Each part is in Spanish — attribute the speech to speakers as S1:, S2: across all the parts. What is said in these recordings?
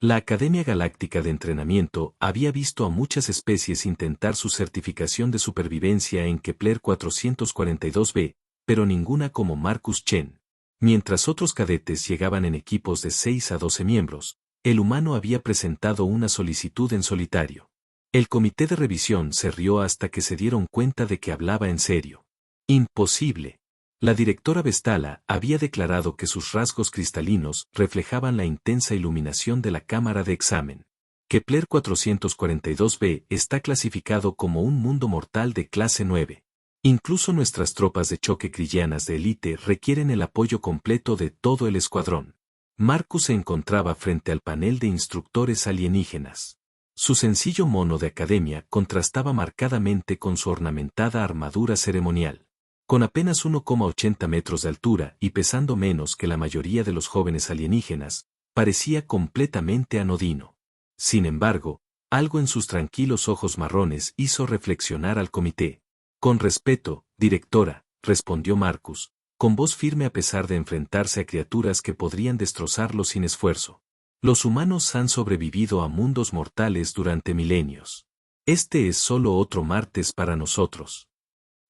S1: La Academia Galáctica de Entrenamiento había visto a muchas especies intentar su certificación de supervivencia en Kepler 442b, pero ninguna como Marcus Chen. Mientras otros cadetes llegaban en equipos de 6 a 12 miembros, el humano había presentado una solicitud en solitario. El comité de revisión se rió hasta que se dieron cuenta de que hablaba en serio. Imposible. La directora Vestala había declarado que sus rasgos cristalinos reflejaban la intensa iluminación de la cámara de examen. Kepler 442b está clasificado como un mundo mortal de clase 9. Incluso nuestras tropas de choque krillanas de élite requieren el apoyo completo de todo el escuadrón. Marcus se encontraba frente al panel de instructores alienígenas. Su sencillo mono de academia contrastaba marcadamente con su ornamentada armadura ceremonial. Con apenas 1,80 metros de altura y pesando menos que la mayoría de los jóvenes alienígenas, parecía completamente anodino. Sin embargo, algo en sus tranquilos ojos marrones hizo reflexionar al comité. Con respeto, directora, respondió Marcus, con voz firme a pesar de enfrentarse a criaturas que podrían destrozarlo sin esfuerzo. Los humanos han sobrevivido a mundos mortales durante milenios. Este es solo otro martes para nosotros.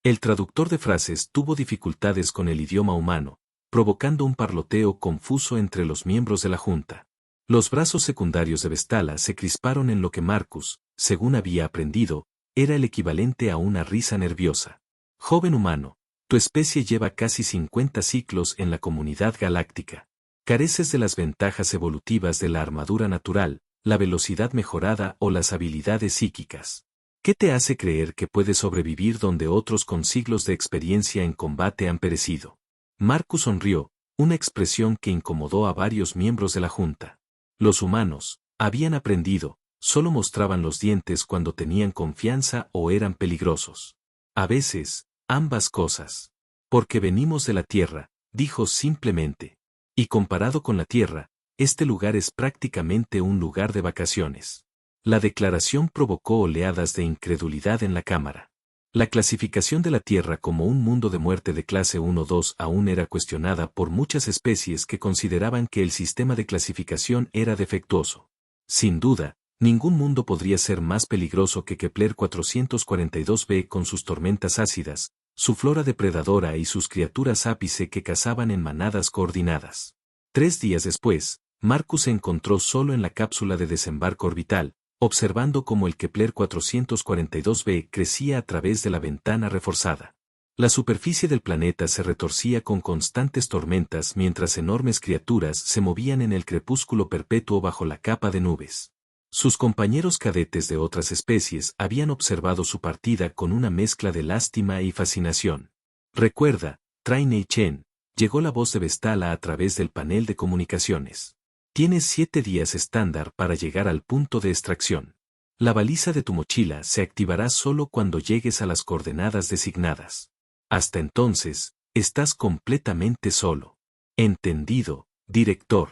S1: El traductor de frases tuvo dificultades con el idioma humano, provocando un parloteo confuso entre los miembros de la junta. Los brazos secundarios de Vestala se crisparon en lo que Marcus, según había aprendido, era el equivalente a una risa nerviosa. Joven humano, tu especie lleva casi 50 ciclos en la comunidad galáctica. Careces de las ventajas evolutivas de la armadura natural, la velocidad mejorada o las habilidades psíquicas. ¿Qué te hace creer que puedes sobrevivir donde otros con siglos de experiencia en combate han perecido? Marcus sonrió, una expresión que incomodó a varios miembros de la junta. Los humanos, habían aprendido, solo mostraban los dientes cuando tenían confianza o eran peligrosos. A veces, ambas cosas. Porque venimos de la Tierra, dijo simplemente. Y comparado con la Tierra, este lugar es prácticamente un lugar de vacaciones. La declaración provocó oleadas de incredulidad en la Cámara. La clasificación de la Tierra como un mundo de muerte de clase 1-2 aún era cuestionada por muchas especies que consideraban que el sistema de clasificación era defectuoso. Sin duda, ningún mundo podría ser más peligroso que Kepler 442b con sus tormentas ácidas, su flora depredadora y sus criaturas ápice que cazaban en manadas coordinadas. 3 días después, Marcus se encontró solo en la cápsula de desembarco orbital, observando cómo el Kepler 442b crecía a través de la ventana reforzada. La superficie del planeta se retorcía con constantes tormentas mientras enormes criaturas se movían en el crepúsculo perpetuo bajo la capa de nubes. Sus compañeros cadetes de otras especies habían observado su partida con una mezcla de lástima y fascinación. Recuerda, Trainei Chen, llegó la voz de Vestala a través del panel de comunicaciones. Tienes 7 días estándar para llegar al punto de extracción. La baliza de tu mochila se activará solo cuando llegues a las coordenadas designadas. Hasta entonces, estás completamente solo. Entendido, director.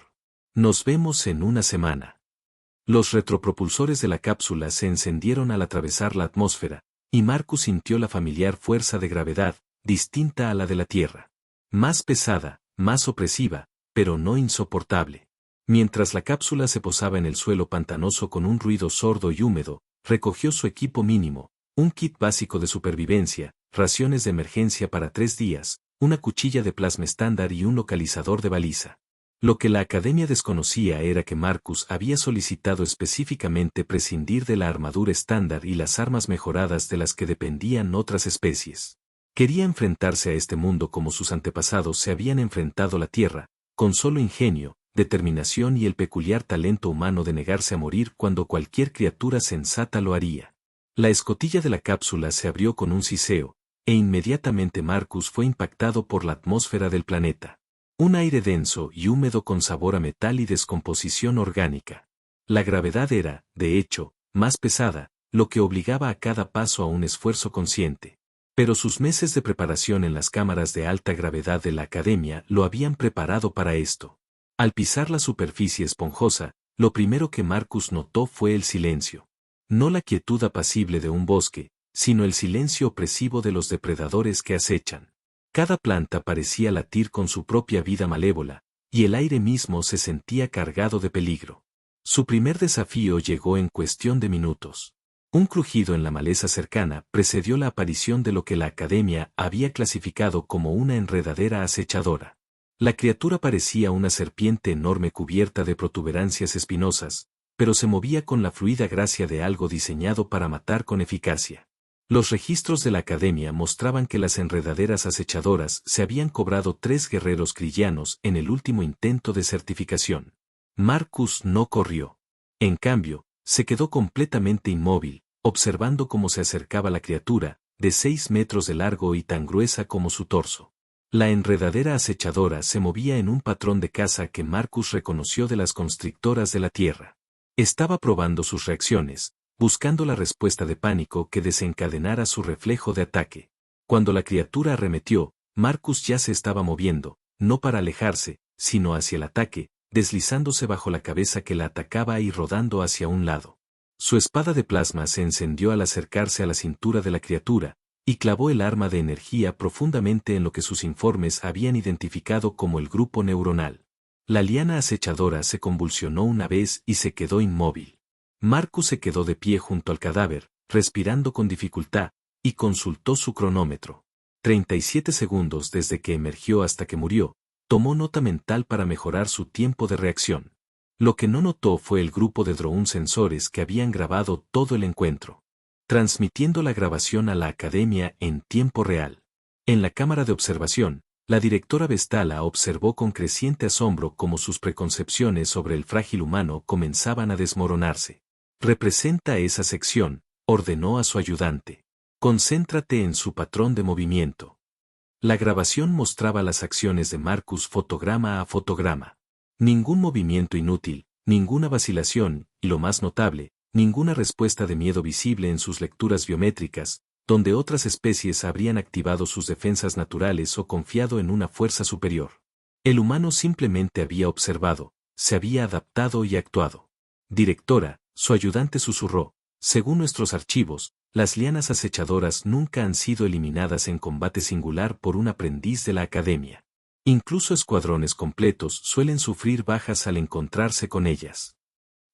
S1: Nos vemos en una semana. Los retropropulsores de la cápsula se encendieron al atravesar la atmósfera, y Marcus sintió la familiar fuerza de gravedad, distinta a la de la Tierra. Más pesada, más opresiva, pero no insoportable. Mientras la cápsula se posaba en el suelo pantanoso con un ruido sordo y húmedo, recogió su equipo mínimo, un kit básico de supervivencia, raciones de emergencia para 3 días, una cuchilla de plasma estándar y un localizador de baliza. Lo que la Academia desconocía era que Marcus había solicitado específicamente prescindir de la armadura estándar y las armas mejoradas de las que dependían otras especies. Quería enfrentarse a este mundo como sus antepasados se habían enfrentado a la Tierra, con solo ingenio, determinación y el peculiar talento humano de negarse a morir cuando cualquier criatura sensata lo haría. La escotilla de la cápsula se abrió con un siseo, e inmediatamente Marcus fue impactado por la atmósfera del planeta. Un aire denso y húmedo con sabor a metal y descomposición orgánica. La gravedad era, de hecho, más pesada, lo que obligaba a cada paso a un esfuerzo consciente. Pero sus meses de preparación en las cámaras de alta gravedad de la Academia lo habían preparado para esto. Al pisar la superficie esponjosa, lo primero que Marcus notó fue el silencio. No la quietud apacible de un bosque, sino el silencio opresivo de los depredadores que acechan. Cada planta parecía latir con su propia vida malévola, y el aire mismo se sentía cargado de peligro. Su primer desafío llegó en cuestión de minutos. Un crujido en la maleza cercana precedió la aparición de lo que la Academia había clasificado como una enredadera acechadora. La criatura parecía una serpiente enorme cubierta de protuberancias espinosas, pero se movía con la fluida gracia de algo diseñado para matar con eficacia. Los registros de la Academia mostraban que las enredaderas acechadoras se habían cobrado 3 guerreros crillanos en el último intento de certificación. Marcus no corrió. En cambio, se quedó completamente inmóvil, observando cómo se acercaba la criatura, de 6 metros de largo y tan gruesa como su torso. La enredadera acechadora se movía en un patrón de caza que Marcus reconoció de las constrictoras de la tierra. Estaba probando sus reacciones, buscando la respuesta de pánico que desencadenara su reflejo de ataque. Cuando la criatura arremetió, Marcus ya se estaba moviendo, no para alejarse, sino hacia el ataque, deslizándose bajo la cabeza que la atacaba y rodando hacia un lado. Su espada de plasma se encendió al acercarse a la cintura de la criatura, y clavó el arma de energía profundamente en lo que sus informes habían identificado como el grupo neuronal. La liana acechadora se convulsionó una vez y se quedó inmóvil. Marcus se quedó de pie junto al cadáver, respirando con dificultad, y consultó su cronómetro. 37 segundos desde que emergió hasta que murió. Tomó nota mental para mejorar su tiempo de reacción. Lo que no notó fue el grupo de drone sensores que habían grabado todo el encuentro, transmitiendo la grabación a la Academia en tiempo real. En la cámara de observación, la directora Vestala observó con creciente asombro cómo sus preconcepciones sobre el frágil humano comenzaban a desmoronarse. «Representa esa sección», ordenó a su ayudante. «Concéntrate en su patrón de movimiento». La grabación mostraba las acciones de Marcus fotograma a fotograma. Ningún movimiento inútil, ninguna vacilación, y lo más notable, ninguna respuesta de miedo visible en sus lecturas biométricas, donde otras especies habrían activado sus defensas naturales o confiado en una fuerza superior. El humano simplemente había observado, se había adaptado y actuado. «Directora», su ayudante susurró, «según nuestros archivos, las lianas acechadoras nunca han sido eliminadas en combate singular por un aprendiz de la Academia. Incluso escuadrones completos suelen sufrir bajas al encontrarse con ellas».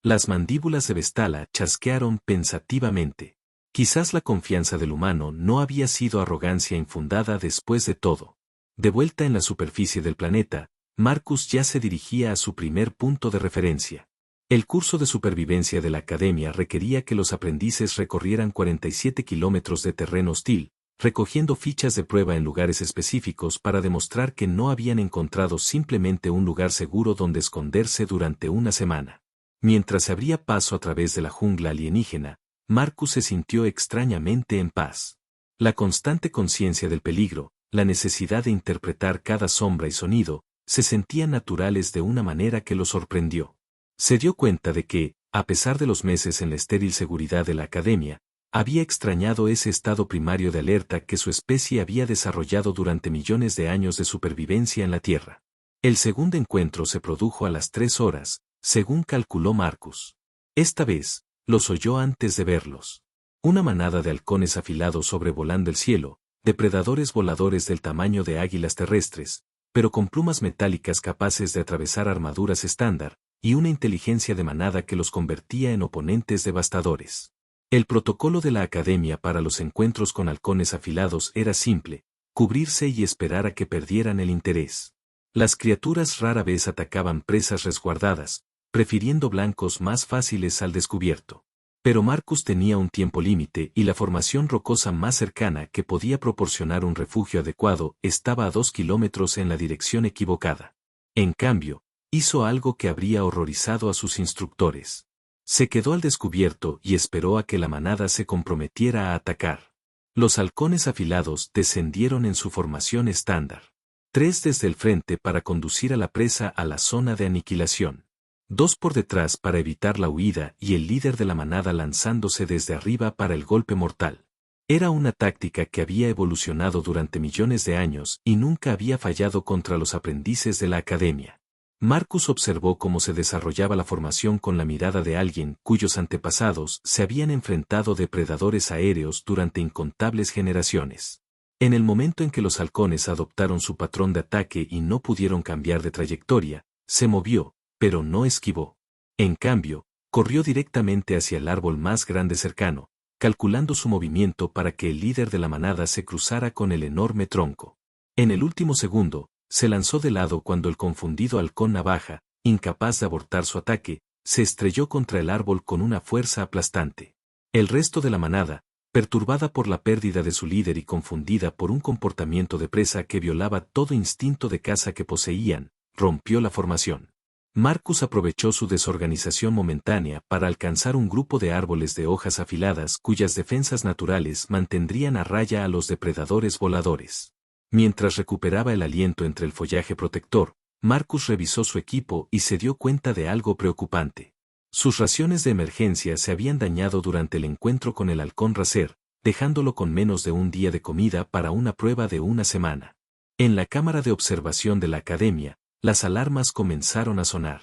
S1: Las mandíbulas de Vestala chasquearon pensativamente. Quizás la confianza del humano no había sido arrogancia infundada después de todo. De vuelta en la superficie del planeta, Marcus ya se dirigía a su primer punto de referencia. El curso de supervivencia de la Academia requería que los aprendices recorrieran 47 kilómetros de terreno hostil, recogiendo fichas de prueba en lugares específicos para demostrar que no habían encontrado simplemente un lugar seguro donde esconderse durante una semana. Mientras se abría paso a través de la jungla alienígena, Marcus se sintió extrañamente en paz. La constante conciencia del peligro, la necesidad de interpretar cada sombra y sonido, se sentían naturales de una manera que lo sorprendió. Se dio cuenta de que, a pesar de los meses en la estéril seguridad de la Academia, había extrañado ese estado primario de alerta que su especie había desarrollado durante millones de años de supervivencia en la Tierra. El segundo encuentro se produjo a las 3 horas, según calculó Marcus. Esta vez, los oyó antes de verlos. Una manada de halcones afilados sobrevolando el cielo, depredadores voladores del tamaño de águilas terrestres, pero con plumas metálicas capaces de atravesar armaduras estándar, y una inteligencia de manada que los convertía en oponentes devastadores. El protocolo de la Academia para los encuentros con halcones afilados era simple: cubrirse y esperar a que perdieran el interés. Las criaturas rara vez atacaban presas resguardadas, prefiriendo blancos más fáciles al descubierto. Pero Marcus tenía un tiempo límite y la formación rocosa más cercana que podía proporcionar un refugio adecuado estaba a 2 kilómetros en la dirección equivocada. En cambio, hizo algo que habría horrorizado a sus instructores. Se quedó al descubierto y esperó a que la manada se comprometiera a atacar. Los halcones afilados descendieron en su formación estándar. 3 desde el frente para conducir a la presa a la zona de aniquilación. 2 por detrás para evitar la huida y el líder de la manada lanzándose desde arriba para el golpe mortal. Era una táctica que había evolucionado durante millones de años y nunca había fallado contra los aprendices de la Academia. Marcus observó cómo se desarrollaba la formación con la mirada de alguien cuyos antepasados se habían enfrentado depredadores aéreos durante incontables generaciones. En el momento en que los halcones adoptaron su patrón de ataque y no pudieron cambiar de trayectoria, se movió, pero no esquivó. En cambio, corrió directamente hacia el árbol más grande cercano, calculando su movimiento para que el líder de la manada se cruzara con el enorme tronco. En el último segundo, se lanzó de lado cuando el confundido halcón navaja, incapaz de abortar su ataque, se estrelló contra el árbol con una fuerza aplastante. El resto de la manada, perturbada por la pérdida de su líder y confundida por un comportamiento de presa que violaba todo instinto de caza que poseían, rompió la formación. Marcus aprovechó su desorganización momentánea para alcanzar un grupo de árboles de hojas afiladas cuyas defensas naturales mantendrían a raya a los depredadores voladores. Mientras recuperaba el aliento entre el follaje protector, Marcus revisó su equipo y se dio cuenta de algo preocupante. Sus raciones de emergencia se habían dañado durante el encuentro con el halcón racer, dejándolo con menos de un día de comida para una prueba de una semana. En la cámara de observación de la academia, las alarmas comenzaron a sonar.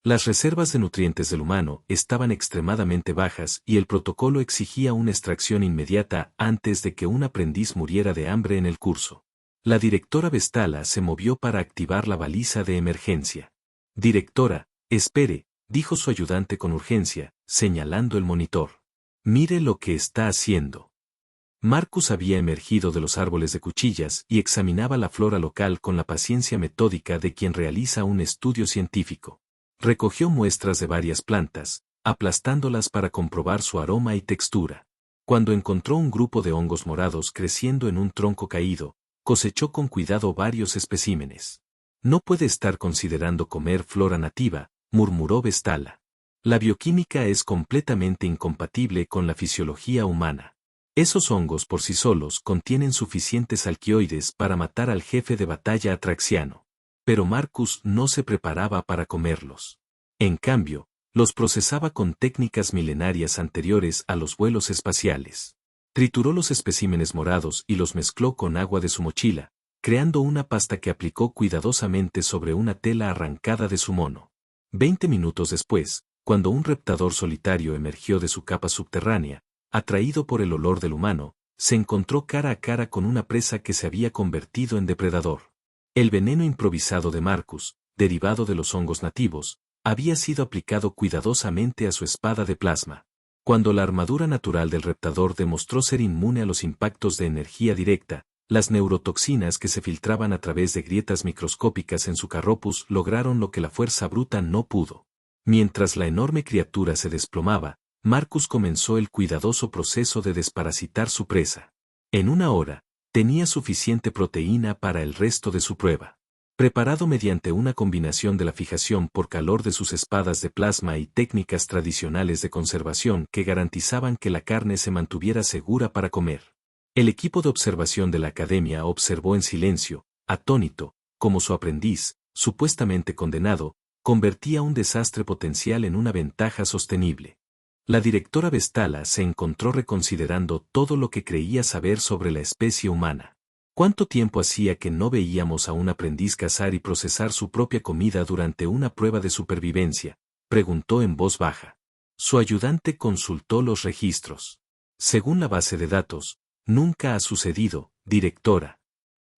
S1: Las reservas de nutrientes del humano estaban extremadamente bajas y el protocolo exigía una extracción inmediata antes de que un aprendiz muriera de hambre en el curso. La directora Vestala se movió para activar la baliza de emergencia. «Directora, espere», dijo su ayudante con urgencia, señalando el monitor. «Mire lo que está haciendo». Marcus había emergido de los árboles de cuchillas y examinaba la flora local con la paciencia metódica de quien realiza un estudio científico. Recogió muestras de varias plantas, aplastándolas para comprobar su aroma y textura. Cuando encontró un grupo de hongos morados creciendo en un tronco caído, cosechó con cuidado varios especímenes. «No puede estar considerando comer flora nativa», murmuró Vestala. «La bioquímica es completamente incompatible con la fisiología humana. Esos hongos por sí solos contienen suficientes alquioides para matar al jefe de batalla atraxiano. Pero Marcus no se preparaba para comerlos. En cambio, los procesaba con técnicas milenarias anteriores a los vuelos espaciales. Trituró los especímenes morados y los mezcló con agua de su mochila, creando una pasta que aplicó cuidadosamente sobre una tela arrancada de su mono. 20 minutos después, cuando un reptador solitario emergió de su capa subterránea, atraído por el olor del humano, se encontró cara a cara con una presa que se había convertido en depredador. El veneno improvisado de Marcus, derivado de los hongos nativos, había sido aplicado cuidadosamente a su espada de plasma. Cuando la armadura natural del reptador demostró ser inmune a los impactos de energía directa, las neurotoxinas que se filtraban a través de grietas microscópicas en su carropus lograron lo que la fuerza bruta no pudo. Mientras la enorme criatura se desplomaba, Marcus comenzó el cuidadoso proceso de desparasitar su presa. En una hora, tenía suficiente proteína para el resto de su prueba. Preparado mediante una combinación de la fijación por calor de sus espadas de plasma y técnicas tradicionales de conservación que garantizaban que la carne se mantuviera segura para comer. El equipo de observación de la academia observó en silencio, atónito, cómo su aprendiz, supuestamente condenado, convertía un desastre potencial en una ventaja sostenible. La directora Vestala se encontró reconsiderando todo lo que creía saber sobre la especie humana. ¿Cuánto tiempo hacía que no veíamos a un aprendiz cazar y procesar su propia comida durante una prueba de supervivencia?, preguntó en voz baja. Su ayudante consultó los registros. Según la base de datos, nunca ha sucedido, directora.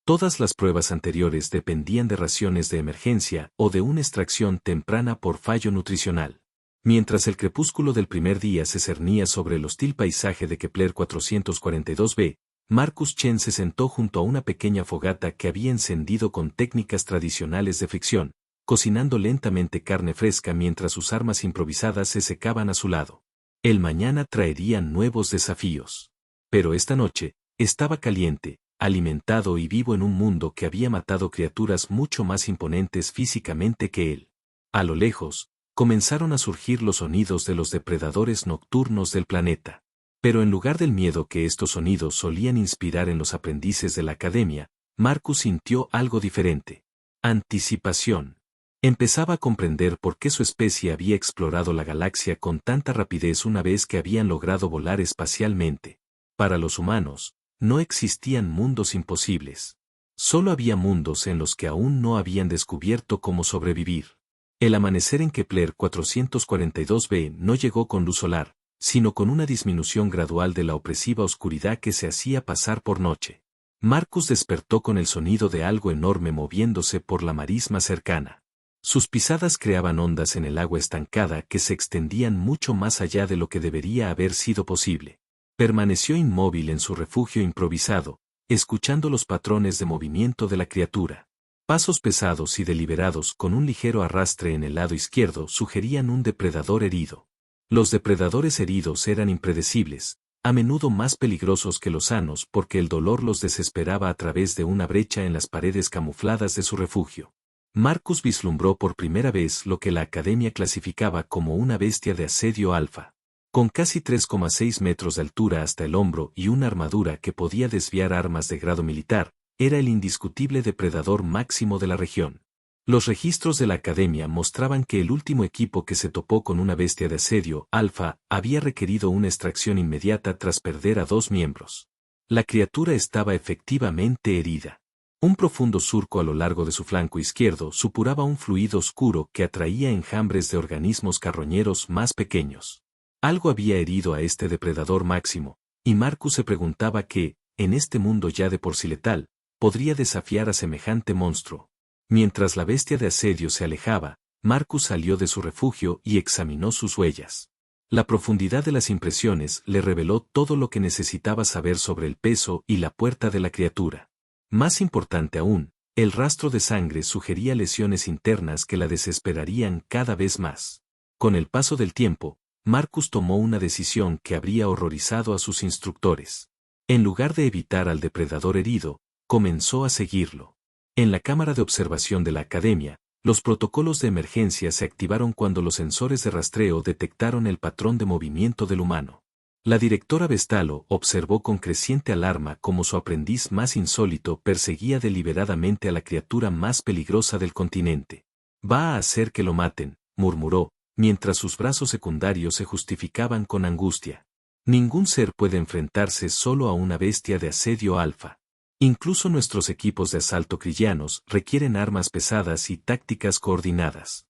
S1: Todas las pruebas anteriores dependían de raciones de emergencia o de una extracción temprana por fallo nutricional. Mientras el crepúsculo del primer día se cernía sobre el hostil paisaje de Kepler 442b, Marcus Chen se sentó junto a una pequeña fogata que había encendido con técnicas tradicionales de fricción, cocinando lentamente carne fresca mientras sus armas improvisadas se secaban a su lado. El mañana traería nuevos desafíos. Pero esta noche, estaba caliente, alimentado y vivo en un mundo que había matado criaturas mucho más imponentes físicamente que él. A lo lejos, comenzaron a surgir los sonidos de los depredadores nocturnos del planeta. Pero en lugar del miedo que estos sonidos solían inspirar en los aprendices de la academia, Marcus sintió algo diferente. Anticipación. Empezaba a comprender por qué su especie había explorado la galaxia con tanta rapidez una vez que habían logrado volar espacialmente. Para los humanos, no existían mundos imposibles. Solo había mundos en los que aún no habían descubierto cómo sobrevivir. El amanecer en Kepler 442b no llegó con luz solar, sino con una disminución gradual de la opresiva oscuridad que se hacía pasar por noche. Marcus despertó con el sonido de algo enorme moviéndose por la marisma cercana. Sus pisadas creaban ondas en el agua estancada que se extendían mucho más allá de lo que debería haber sido posible. Permaneció inmóvil en su refugio improvisado, escuchando los patrones de movimiento de la criatura. Pasos pesados y deliberados con un ligero arrastre en el lado izquierdo sugerían un depredador herido. Los depredadores heridos eran impredecibles, a menudo más peligrosos que los sanos porque el dolor los desesperaba a través de una brecha en las paredes camufladas de su refugio. Marcus vislumbró por primera vez lo que la Academia clasificaba como una bestia de asedio alfa. Con casi 3,6 metros de altura hasta el hombro y una armadura que podía desviar armas de grado militar, era el indiscutible depredador máximo de la región. Los registros de la Academia mostraban que el último equipo que se topó con una bestia de asedio alfa había requerido una extracción inmediata tras perder a 2 miembros. La criatura estaba efectivamente herida. Un profundo surco a lo largo de su flanco izquierdo supuraba un fluido oscuro que atraía enjambres de organismos carroñeros más pequeños. Algo había herido a este depredador máximo, y Marcus se preguntaba qué, en este mundo ya de por sí letal, podría desafiar a semejante monstruo. Mientras la bestia de asedio se alejaba, Marcus salió de su refugio y examinó sus huellas. La profundidad de las impresiones le reveló todo lo que necesitaba saber sobre el peso y la puerta de la criatura. Más importante aún, el rastro de sangre sugería lesiones internas que la desesperarían cada vez más. Con el paso del tiempo, Marcus tomó una decisión que habría horrorizado a sus instructores. En lugar de evitar al depredador herido, comenzó a seguirlo. En la cámara de observación de la Academia, los protocolos de emergencia se activaron cuando los sensores de rastreo detectaron el patrón de movimiento del humano. La directora Vestalo observó con creciente alarma cómo su aprendiz más insólito perseguía deliberadamente a la criatura más peligrosa del continente. «Va a hacer que lo maten», murmuró, mientras sus brazos secundarios se justificaban con angustia. Ningún ser puede enfrentarse solo a una bestia de asedio alfa. Incluso nuestros equipos de asalto crillanos requieren armas pesadas y tácticas coordinadas.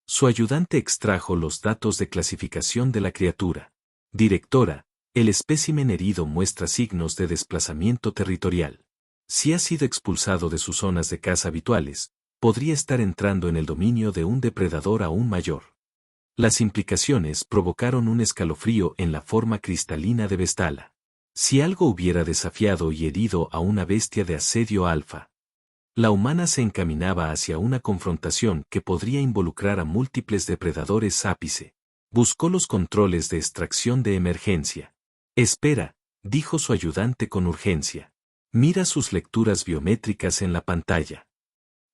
S1: Su ayudante extrajo los datos de clasificación de la criatura. Directora, el espécimen herido muestra signos de desplazamiento territorial. Si ha sido expulsado de sus zonas de caza habituales, podría estar entrando en el dominio de un depredador aún mayor. Las implicaciones provocaron un escalofrío en la forma cristalina de Vestala. Si algo hubiera desafiado y herido a una bestia de asedio alfa, la humana se encaminaba hacia una confrontación que podría involucrar a múltiples depredadores ápice. Buscó los controles de extracción de emergencia. «Espera», dijo su ayudante con urgencia. «Mira sus lecturas biométricas en la pantalla».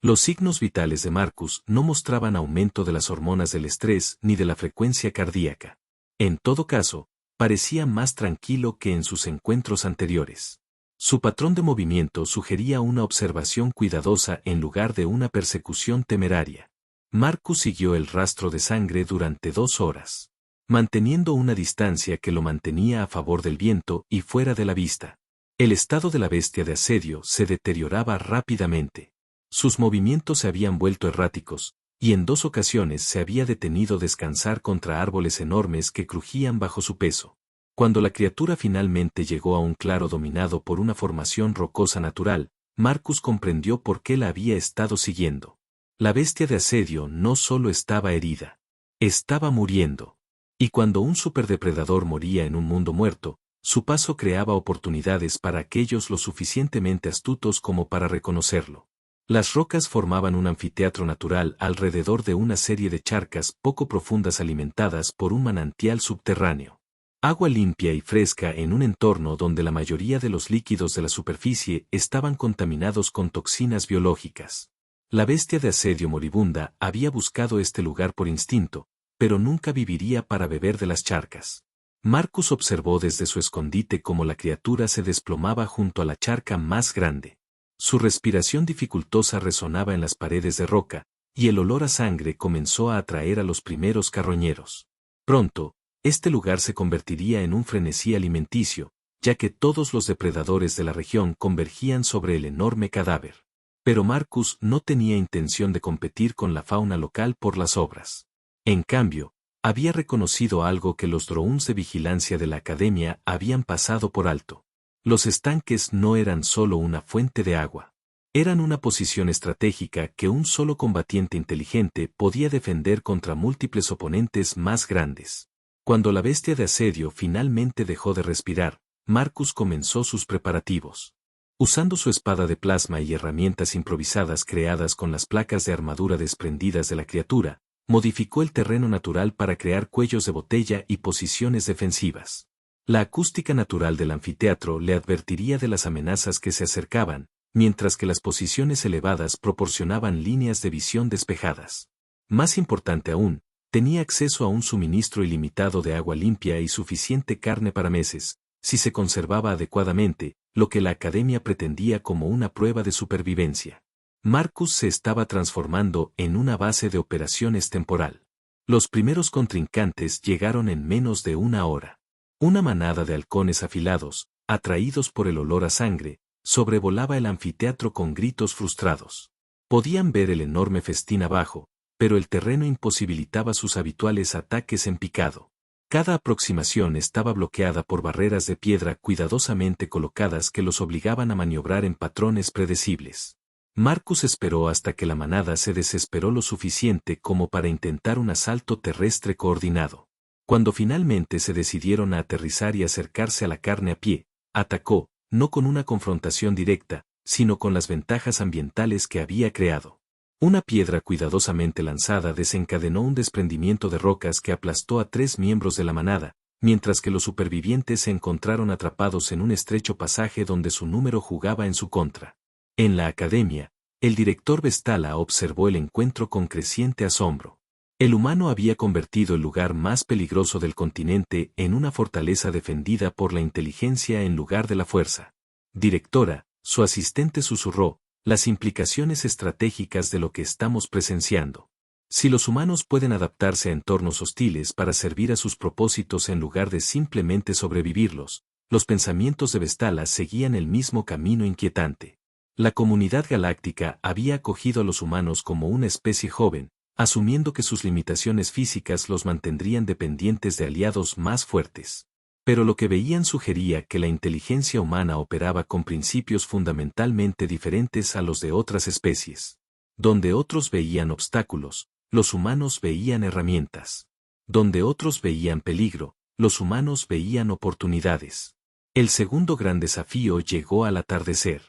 S1: Los signos vitales de Marcus no mostraban aumento de las hormonas del estrés ni de la frecuencia cardíaca. En todo caso, parecía más tranquilo que en sus encuentros anteriores. Su patrón de movimiento sugería una observación cuidadosa en lugar de una persecución temeraria. Marcus siguió el rastro de sangre durante 2 horas, manteniendo una distancia que lo mantenía a favor del viento y fuera de la vista. El estado de la bestia de asedio se deterioraba rápidamente. Sus movimientos se habían vuelto erráticos, y en 2 ocasiones se había detenido a descansar contra árboles enormes que crujían bajo su peso. Cuando la criatura finalmente llegó a un claro dominado por una formación rocosa natural, Marcus comprendió por qué la había estado siguiendo. La bestia de asedio no solo estaba herida, estaba muriendo. Y cuando un superdepredador moría en un mundo muerto, su paso creaba oportunidades para aquellos lo suficientemente astutos como para reconocerlo. Las rocas formaban un anfiteatro natural alrededor de una serie de charcas poco profundas alimentadas por un manantial subterráneo. Agua limpia y fresca en un entorno donde la mayoría de los líquidos de la superficie estaban contaminados con toxinas biológicas. La bestia de asedio moribunda había buscado este lugar por instinto, pero nunca viviría para beber de las charcas. Marcus observó desde su escondite cómo la criatura se desplomaba junto a la charca más grande. Su respiración dificultosa resonaba en las paredes de roca, y el olor a sangre comenzó a atraer a los primeros carroñeros. Pronto, este lugar se convertiría en un frenesí alimenticio, ya que todos los depredadores de la región convergían sobre el enorme cadáver. Pero Marcus no tenía intención de competir con la fauna local por las obras. En cambio, había reconocido algo que los drones de vigilancia de la Academia habían pasado por alto. Los estanques no eran solo una fuente de agua. Eran una posición estratégica que un solo combatiente inteligente podía defender contra múltiples oponentes más grandes. Cuando la bestia de asedio finalmente dejó de respirar, Marcus comenzó sus preparativos. Usando su espada de plasma y herramientas improvisadas creadas con las placas de armadura desprendidas de la criatura, modificó el terreno natural para crear cuellos de botella y posiciones defensivas. La acústica natural del anfiteatro le advertiría de las amenazas que se acercaban, mientras que las posiciones elevadas proporcionaban líneas de visión despejadas. Más importante aún, tenía acceso a un suministro ilimitado de agua limpia y suficiente carne para meses, si se conservaba adecuadamente, lo que la Academia pretendía como una prueba de supervivencia. Marcus se estaba transformando en una base de operaciones temporal. Los primeros contrincantes llegaron en menos de una hora. Una manada de halcones afilados, atraídos por el olor a sangre, sobrevolaba el anfiteatro con gritos frustrados. Podían ver el enorme festín abajo, pero el terreno imposibilitaba sus habituales ataques en picado. Cada aproximación estaba bloqueada por barreras de piedra cuidadosamente colocadas que los obligaban a maniobrar en patrones predecibles. Marcus esperó hasta que la manada se desesperó lo suficiente como para intentar un asalto terrestre coordinado. Cuando finalmente se decidieron a aterrizar y acercarse a la carne a pie, atacó, no con una confrontación directa, sino con las ventajas ambientales que había creado. Una piedra cuidadosamente lanzada desencadenó un desprendimiento de rocas que aplastó a 3 miembros de la manada, mientras que los supervivientes se encontraron atrapados en un estrecho pasaje donde su número jugaba en su contra. En la academia, el director Vestala observó el encuentro con creciente asombro. El humano había convertido el lugar más peligroso del continente en una fortaleza defendida por la inteligencia en lugar de la fuerza. Directora, su asistente susurró, las implicaciones estratégicas de lo que estamos presenciando. Si los humanos pueden adaptarse a entornos hostiles para servir a sus propósitos en lugar de simplemente sobrevivirlos, los pensamientos de Vestala seguían el mismo camino inquietante. La comunidad galáctica había acogido a los humanos como una especie joven, asumiendo que sus limitaciones físicas los mantendrían dependientes de aliados más fuertes. Pero lo que veían sugería que la inteligencia humana operaba con principios fundamentalmente diferentes a los de otras especies. Donde otros veían obstáculos, los humanos veían herramientas. Donde otros veían peligro, los humanos veían oportunidades. El segundo gran desafío llegó al atardecer.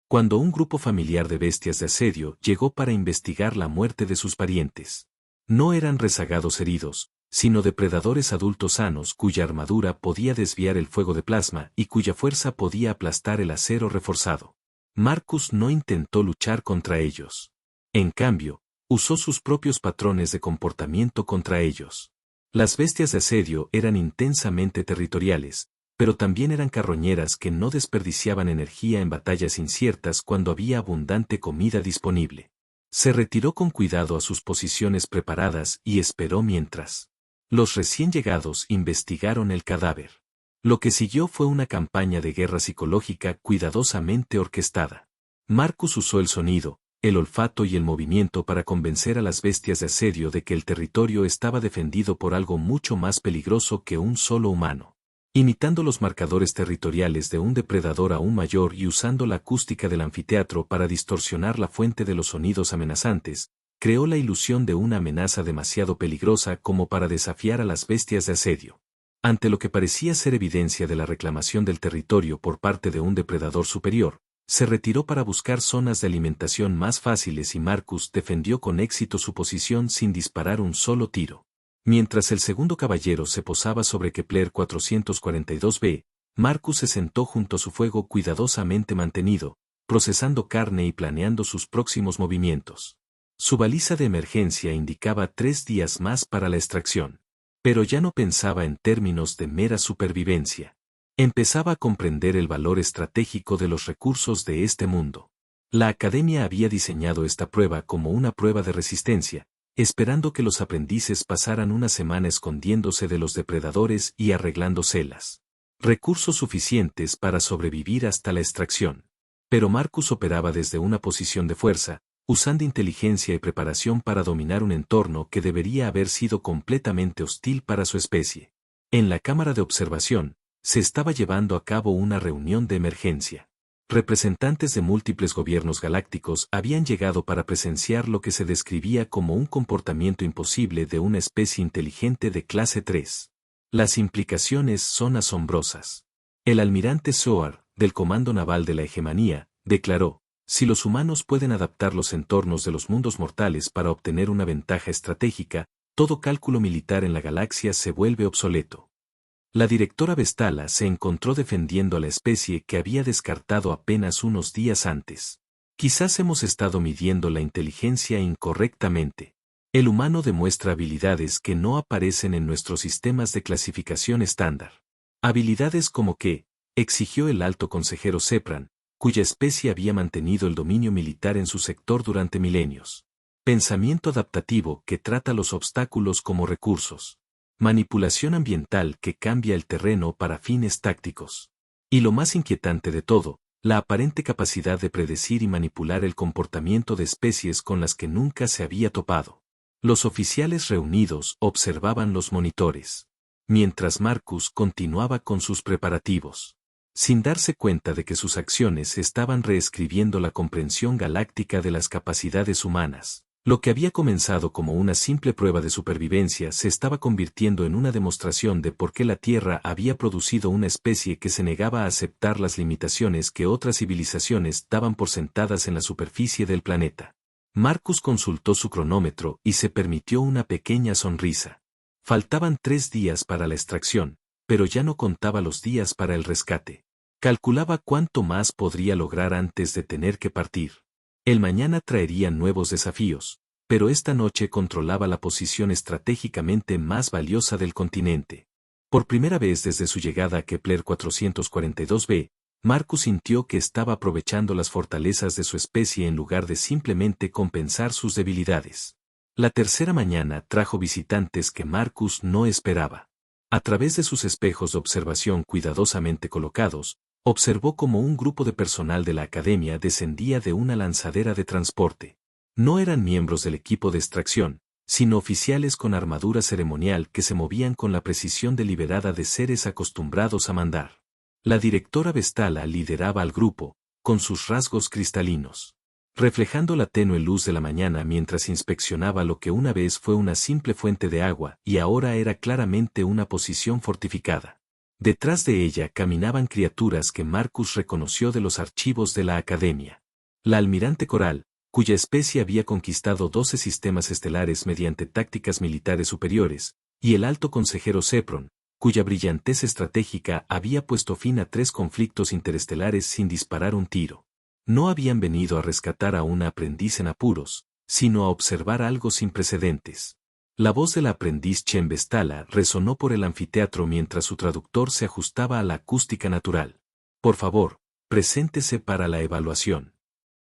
S1: Cuando un grupo familiar de bestias de asedio llegó para investigar la muerte de sus parientes. No eran rezagados heridos, sino depredadores adultos sanos cuya armadura podía desviar el fuego de plasma y cuya fuerza podía aplastar el acero reforzado. Marcus no intentó luchar contra ellos. En cambio, usó sus propios patrones de comportamiento contra ellos. Las bestias de asedio eran intensamente territoriales, pero también eran carroñeras que no desperdiciaban energía en batallas inciertas cuando había abundante comida disponible. Se retiró con cuidado a sus posiciones preparadas y esperó mientras los recién llegados investigaron el cadáver. Lo que siguió fue una campaña de guerra psicológica cuidadosamente orquestada. Marcus usó el sonido, el olfato y el movimiento para convencer a las bestias de asedio de que el territorio estaba defendido por algo mucho más peligroso que un solo humano. Imitando los marcadores territoriales de un depredador aún mayor y usando la acústica del anfiteatro para distorsionar la fuente de los sonidos amenazantes, creó la ilusión de una amenaza demasiado peligrosa como para desafiar a las bestias de asedio. Ante lo que parecía ser evidencia de la reclamación del territorio por parte de un depredador superior, se retiró para buscar zonas de alimentación más fáciles y Marcus defendió con éxito su posición sin disparar un solo tiro. Mientras el segundo caballero se posaba sobre Kepler 442b, Marcus se sentó junto a su fuego cuidadosamente mantenido, procesando carne y planeando sus próximos movimientos. Su baliza de emergencia indicaba 3 días más para la extracción. Pero ya no pensaba en términos de mera supervivencia. Empezaba a comprender el valor estratégico de los recursos de este mundo. La Academia había diseñado esta prueba como una prueba de resistencia, esperando que los aprendices pasaran una semana escondiéndose de los depredadores y arreglando celas. Recursos suficientes para sobrevivir hasta la extracción. Pero Marcus operaba desde una posición de fuerza, usando inteligencia y preparación para dominar un entorno que debería haber sido completamente hostil para su especie. En la cámara de observación, se estaba llevando a cabo una reunión de emergencia. Representantes de múltiples gobiernos galácticos habían llegado para presenciar lo que se describía como un comportamiento imposible de una especie inteligente de clase 3. Las implicaciones son asombrosas. El almirante Soar, del Comando Naval de la Hegemonía, declaró: si los humanos pueden adaptar los entornos de los mundos mortales para obtener una ventaja estratégica, todo cálculo militar en la galaxia se vuelve obsoleto. La directora Vestala se encontró defendiendo a la especie que había descartado apenas unos días antes. Quizás hemos estado midiendo la inteligencia incorrectamente. El humano demuestra habilidades que no aparecen en nuestros sistemas de clasificación estándar. Habilidades como que, exigió el alto consejero Sepran, cuya especie había mantenido el dominio militar en su sector durante milenios. Pensamiento adaptativo que trata los obstáculos como recursos. Manipulación ambiental que cambia el terreno para fines tácticos. Y lo más inquietante de todo, la aparente capacidad de predecir y manipular el comportamiento de especies con las que nunca se había topado. Los oficiales reunidos observaban los monitores, mientras Marcus continuaba con sus preparativos, sin darse cuenta de que sus acciones estaban reescribiendo la comprensión galáctica de las capacidades humanas. Lo que había comenzado como una simple prueba de supervivencia se estaba convirtiendo en una demostración de por qué la Tierra había producido una especie que se negaba a aceptar las limitaciones que otras civilizaciones daban por sentadas en la superficie del planeta. Marcus consultó su cronómetro y se permitió una pequeña sonrisa. Faltaban 3 días para la extracción, pero ya no contaba los días para el rescate. Calculaba cuánto más podría lograr antes de tener que partir. El mañana traería nuevos desafíos, pero esta noche controlaba la posición estratégicamente más valiosa del continente. Por primera vez desde su llegada a Kepler 442b, Marcus sintió que estaba aprovechando las fortalezas de su especie en lugar de simplemente compensar sus debilidades. La tercera mañana trajo visitantes que Marcus no esperaba. A través de sus espejos de observación cuidadosamente colocados, observó cómo un grupo de personal de la academia descendía de una lanzadera de transporte. No eran miembros del equipo de extracción, sino oficiales con armadura ceremonial que se movían con la precisión deliberada de seres acostumbrados a mandar. La directora Vestala lideraba al grupo, con sus rasgos cristalinos, reflejando la tenue luz de la mañana mientras inspeccionaba lo que una vez fue una simple fuente de agua y ahora era claramente una posición fortificada. Detrás de ella caminaban criaturas que Marcus reconoció de los archivos de la Academia. La almirante Coral, cuya especie había conquistado 12 sistemas estelares mediante tácticas militares superiores, y el alto consejero Sepron, cuya brillantez estratégica había puesto fin a 3 conflictos interestelares sin disparar un tiro. No habían venido a rescatar a una aprendiz en apuros, sino a observar algo sin precedentes. La voz de la aprendiz Chen Vestala resonó por el anfiteatro mientras su traductor se ajustaba a la acústica natural. Por favor, preséntese para la evaluación.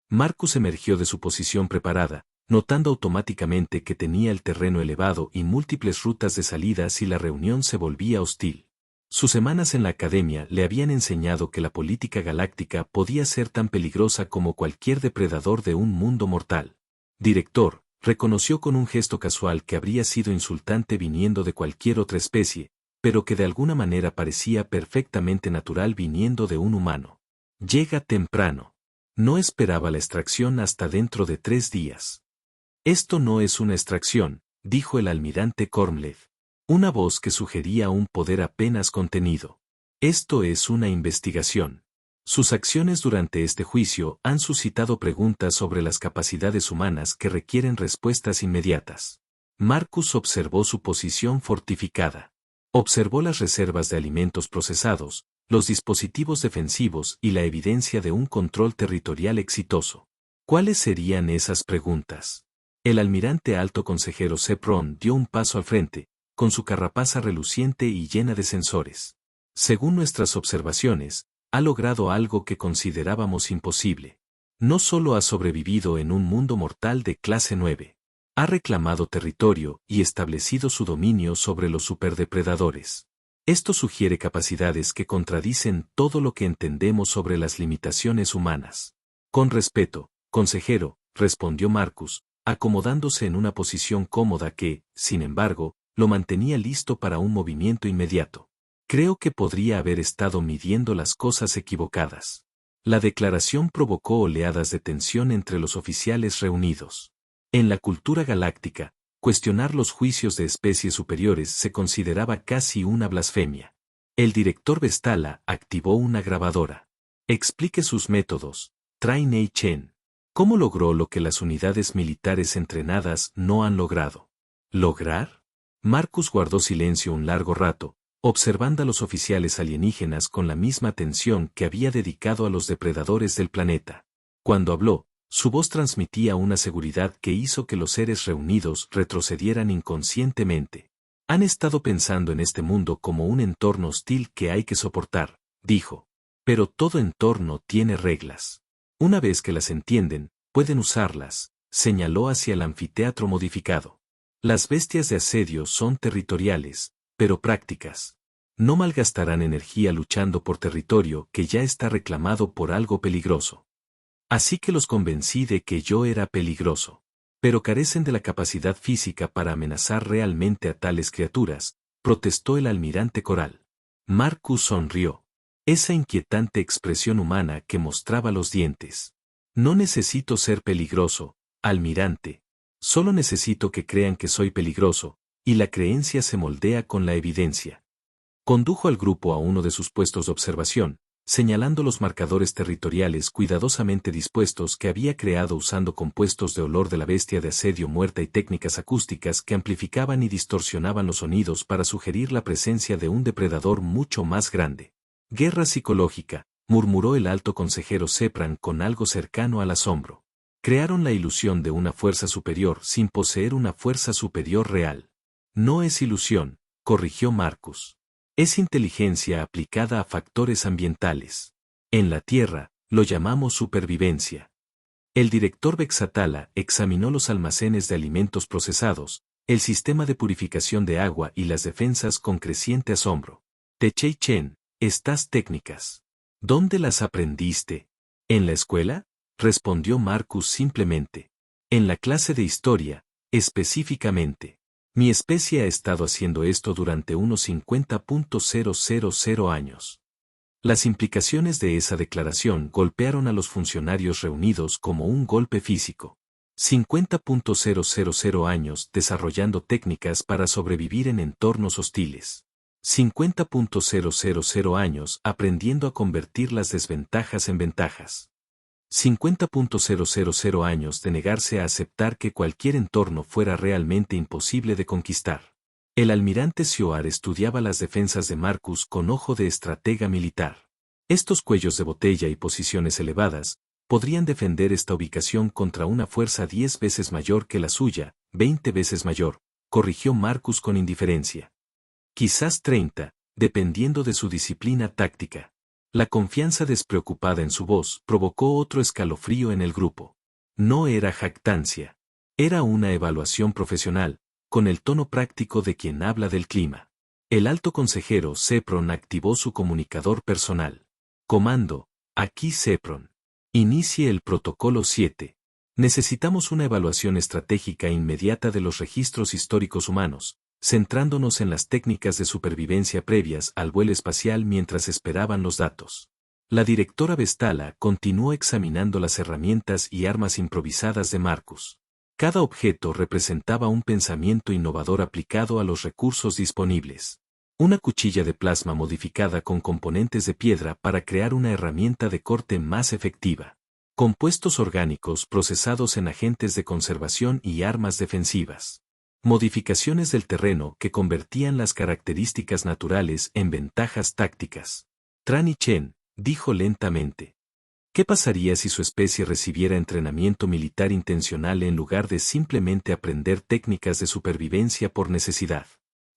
S1: Marcus emergió de su posición preparada, notando automáticamente que tenía el terreno elevado y múltiples rutas de salida si la reunión se volvía hostil. Sus semanas en la academia le habían enseñado que la política galáctica podía ser tan peligrosa como cualquier depredador de un mundo mortal. Director, reconoció con un gesto casual que habría sido insultante viniendo de cualquier otra especie, pero que de alguna manera parecía perfectamente natural viniendo de un humano. Llega temprano. No esperaba la extracción hasta dentro de 3 días. Esto no es una extracción, dijo el almirante Kormlev. Una voz que sugería un poder apenas contenido. Esto es una investigación. Sus acciones durante este juicio han suscitado preguntas sobre las capacidades humanas que requieren respuestas inmediatas. Marcus observó su posición fortificada. Observó las reservas de alimentos procesados, los dispositivos defensivos y la evidencia de un control territorial exitoso. ¿Cuáles serían esas preguntas? El almirante alto consejero Sepron dio un paso al frente, con su carapaza reluciente y llena de sensores. Según nuestras observaciones, ha logrado algo que considerábamos imposible. No solo ha sobrevivido en un mundo mortal de clase 9. Ha reclamado territorio y establecido su dominio sobre los superdepredadores. Esto sugiere capacidades que contradicen todo lo que entendemos sobre las limitaciones humanas. Con respeto, consejero, respondió Marcus, acomodándose en una posición cómoda que, sin embargo, lo mantenía listo para un movimiento inmediato. Creo que podría haber estado midiendo las cosas equivocadas. La declaración provocó oleadas de tensión entre los oficiales reunidos. En la cultura galáctica, cuestionar los juicios de especies superiores se consideraba casi una blasfemia. El director Vestala activó una grabadora. Explique sus métodos, Trainei Chen. ¿Cómo logró lo que las unidades militares entrenadas no han logrado? ¿Lograr? Marcus guardó silencio un largo rato, observando a los oficiales alienígenas con la misma atención que había dedicado a los depredadores del planeta. Cuando habló, su voz transmitía una seguridad que hizo que los seres reunidos retrocedieran inconscientemente. Han estado pensando en este mundo como un entorno hostil que hay que soportar, dijo. Pero todo entorno tiene reglas. Una vez que las entienden, pueden usarlas, señaló hacia el anfiteatro modificado. Las bestias de asedio son territoriales, pero prácticas. No malgastarán energía luchando por territorio que ya está reclamado por algo peligroso. Así que los convencí de que yo era peligroso. Pero carecen de la capacidad física para amenazar realmente a tales criaturas, protestó el almirante Coral. Marcus sonrió. Esa inquietante expresión humana que mostraba los dientes. No necesito ser peligroso, almirante. Solo necesito que crean que soy peligroso, y la creencia se moldea con la evidencia. Condujo al grupo a uno de sus puestos de observación, señalando los marcadores territoriales cuidadosamente dispuestos que había creado usando compuestos de olor de la bestia de asedio muerta y técnicas acústicas que amplificaban y distorsionaban los sonidos para sugerir la presencia de un depredador mucho más grande. Guerra psicológica, murmuró el alto consejero Sepran con algo cercano al asombro. Crearon la ilusión de una fuerza superior sin poseer una fuerza superior real. No es ilusión, corrigió Marcus. Es inteligencia aplicada a factores ambientales. En la Tierra, lo llamamos supervivencia. El director Vexatala examinó los almacenes de alimentos procesados, el sistema de purificación de agua y las defensas con creciente asombro. Techei Chen, estas técnicas. ¿Dónde las aprendiste? ¿En la escuela? Respondió Marcus simplemente. En la clase de historia, específicamente. Mi especie ha estado haciendo esto durante unos 50.000 años. Las implicaciones de esa declaración golpearon a los funcionarios reunidos como un golpe físico. 50.000 años desarrollando técnicas para sobrevivir en entornos hostiles. 50.000 años aprendiendo a convertir las desventajas en ventajas. 50.000 años de negarse a aceptar que cualquier entorno fuera realmente imposible de conquistar. El almirante Sioar estudiaba las defensas de Marcus con ojo de estratega militar. Estos cuellos de botella y posiciones elevadas podrían defender esta ubicación contra una fuerza 10 veces mayor que la suya, 20 veces mayor, corrigió Marcus con indiferencia. Quizás 30, dependiendo de su disciplina táctica. La confianza despreocupada en su voz provocó otro escalofrío en el grupo. No era jactancia. Era una evaluación profesional, con el tono práctico de quien habla del clima. El alto consejero Sepron activó su comunicador personal. Comando, aquí Sepron. Inicie el protocolo 7. Necesitamos una evaluación estratégica inmediata de los registros históricos humanos, centrándonos en las técnicas de supervivencia previas al vuelo espacial mientras esperaban los datos. La directora Vestala continuó examinando las herramientas y armas improvisadas de Marcus. Cada objeto representaba un pensamiento innovador aplicado a los recursos disponibles. Una cuchilla de plasma modificada con componentes de piedra para crear una herramienta de corte más efectiva. Compuestos orgánicos procesados en agentes de conservación y armas defensivas. Modificaciones del terreno que convertían las características naturales en ventajas tácticas. Trani Chen, dijo lentamente. ¿Qué pasaría si su especie recibiera entrenamiento militar intencional en lugar de simplemente aprender técnicas de supervivencia por necesidad?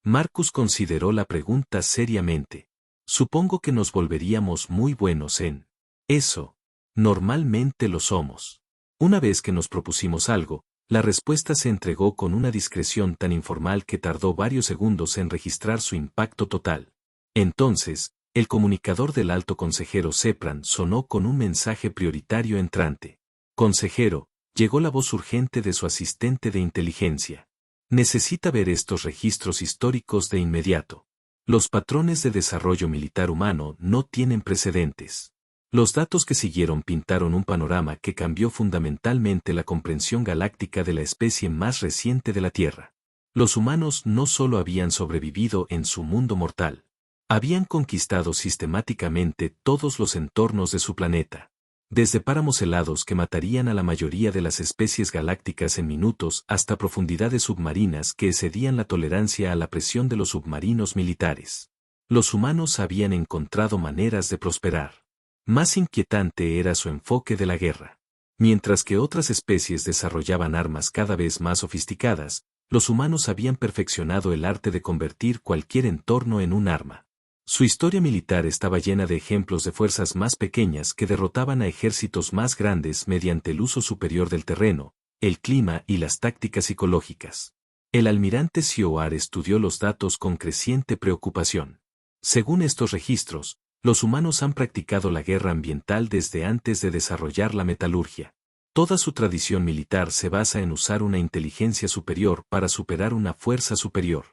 S1: Marcus consideró la pregunta seriamente. Supongo que nos volveríamos muy buenos en eso. Normalmente lo somos. Una vez que nos propusimos algo, la respuesta se entregó con una discreción tan informal que tardó varios segundos en registrar su impacto total. Entonces, el comunicador del alto consejero Sepran sonó con un mensaje prioritario entrante. Consejero, llegó la voz urgente de su asistente de inteligencia. Necesita ver estos registros históricos de inmediato. Los patrones de desarrollo militar humano no tienen precedentes. Los datos que siguieron pintaron un panorama que cambió fundamentalmente la comprensión galáctica de la especie más reciente de la Tierra. Los humanos no solo habían sobrevivido en su mundo mortal, habían conquistado sistemáticamente todos los entornos de su planeta. Desde páramos helados que matarían a la mayoría de las especies galácticas en minutos hasta profundidades submarinas que excedían la tolerancia a la presión de los submarinos militares. Los humanos habían encontrado maneras de prosperar. Más inquietante era su enfoque de la guerra. Mientras que otras especies desarrollaban armas cada vez más sofisticadas, los humanos habían perfeccionado el arte de convertir cualquier entorno en un arma. Su historia militar estaba llena de ejemplos de fuerzas más pequeñas que derrotaban a ejércitos más grandes mediante el uso superior del terreno, el clima y las tácticas psicológicas. El almirante Sioar estudió los datos con creciente preocupación. Según estos registros, los humanos han practicado la guerra ambiental desde antes de desarrollar la metalurgia. Toda su tradición militar se basa en usar una inteligencia superior para superar una fuerza superior.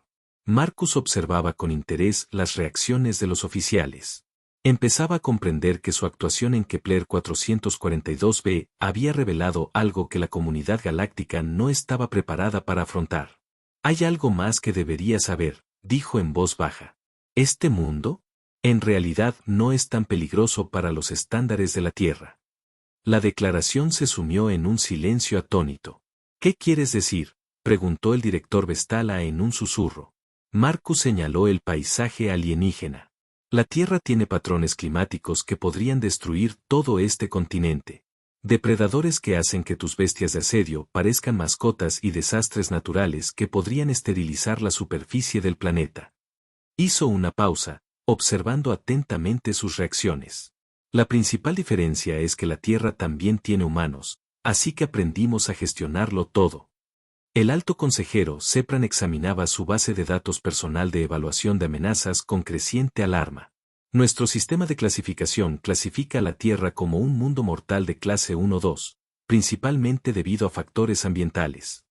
S1: Marcus observaba con interés las reacciones de los oficiales. Empezaba a comprender que su actuación en Kepler 442b había revelado algo que la comunidad galáctica no estaba preparada para afrontar. «Hay algo más que debería saber», dijo en voz baja. «¿Este mundo? En realidad no es tan peligroso para los estándares de la Tierra». La declaración se sumió en un silencio atónito. «¿Qué quieres decir?», preguntó el director Vestala en un susurro. Marcus señaló el paisaje alienígena. «La Tierra tiene patrones climáticos que podrían destruir todo este continente. Depredadores que hacen que tus bestias de asedio parezcan mascotas y desastres naturales que podrían esterilizar la superficie del planeta». Hizo una pausa, observando atentamente sus reacciones. «La principal diferencia es que la Tierra también tiene humanos, así que aprendimos a gestionarlo todo». El alto consejero Sepran examinaba su base de datos personal de evaluación de amenazas con creciente alarma. «Nuestro sistema de clasificación clasifica a la Tierra como un mundo mortal de clase 1-2, principalmente debido a factores ambientales.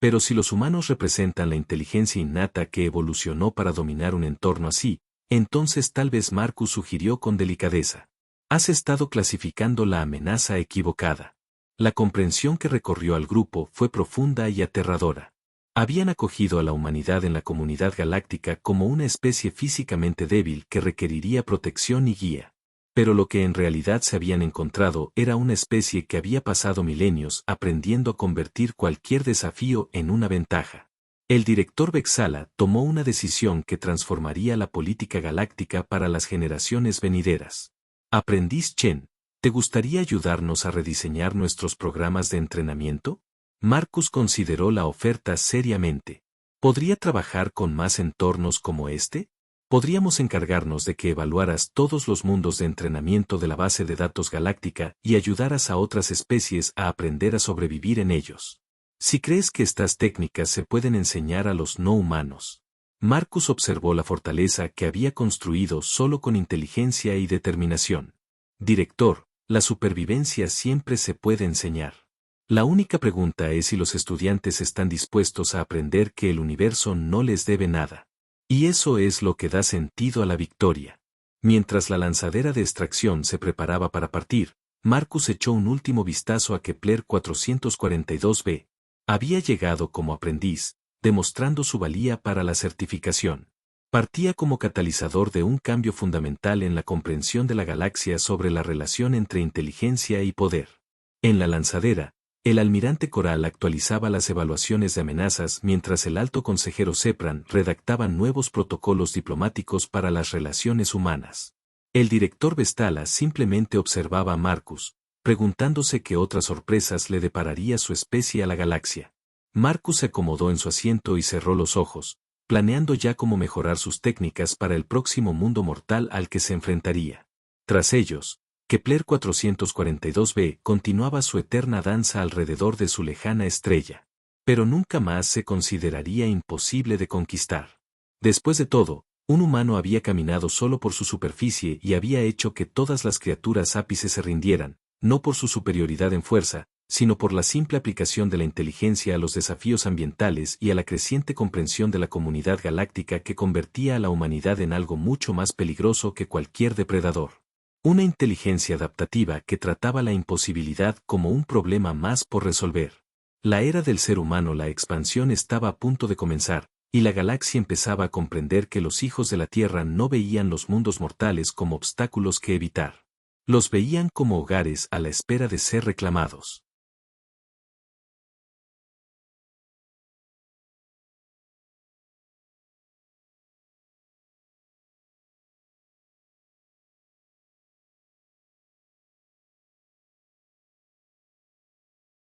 S1: Pero si los humanos representan la inteligencia innata que evolucionó para dominar un entorno así, entonces tal vez», Marcus sugirió con delicadeza, «has estado clasificando la amenaza equivocada». La comprensión que recorrió al grupo fue profunda y aterradora. Habían acogido a la humanidad en la comunidad galáctica como una especie físicamente débil que requeriría protección y guía. Pero lo que en realidad se habían encontrado era una especie que había pasado milenios aprendiendo a convertir cualquier desafío en una ventaja. El director Vexala tomó una decisión que transformaría la política galáctica para las generaciones venideras. «Aprendiz Chen, ¿te gustaría ayudarnos a rediseñar nuestros programas de entrenamiento?». Marcus consideró la oferta seriamente. «¿Podría trabajar con más entornos como este? Podríamos encargarnos de que evaluaras todos los mundos de entrenamiento de la base de datos galáctica y ayudaras a otras especies a aprender a sobrevivir en ellos. Si crees que estas técnicas se pueden enseñar a los no humanos». Marcus observó la fortaleza que había construido solo con inteligencia y determinación. «Director, la supervivencia siempre se puede enseñar. La única pregunta es si los estudiantes están dispuestos a aprender que el universo no les debe nada. Y eso es lo que da sentido a la victoria». Mientras la lanzadera de extracción se preparaba para partir, Marcus echó un último vistazo a Kepler 442b. Había llegado como aprendiz, demostrando su valía para la certificación. Partía como catalizador de un cambio fundamental en la comprensión de la galaxia sobre la relación entre inteligencia y poder. En la lanzadera, el almirante Coral actualizaba las evaluaciones de amenazas mientras el alto consejero Sepran redactaba nuevos protocolos diplomáticos para las relaciones humanas. El director Vestala simplemente observaba a Marcus, preguntándose qué otras sorpresas le depararía su especie a la galaxia. Marcus se acomodó en su asiento y cerró los ojos, planeando ya cómo mejorar sus técnicas para el próximo mundo mortal al que se enfrentaría. Tras ellos, Kepler 442b continuaba su eterna danza alrededor de su lejana estrella. Pero nunca más se consideraría imposible de conquistar. Después de todo, un humano había caminado solo por su superficie y había hecho que todas las criaturas ápices se rindieran, no por su superioridad en fuerza, sino por la simple aplicación de la inteligencia a los desafíos ambientales y a la creciente comprensión de la comunidad galáctica que convertía a la humanidad en algo mucho más peligroso que cualquier depredador. Una inteligencia adaptativa que trataba la imposibilidad como un problema más por resolver. La era del ser humano, la expansión estaba a punto de comenzar, y la galaxia empezaba a comprender que los hijos de la Tierra no veían los mundos mortales como obstáculos que evitar. Los veían como hogares a la espera de ser reclamados.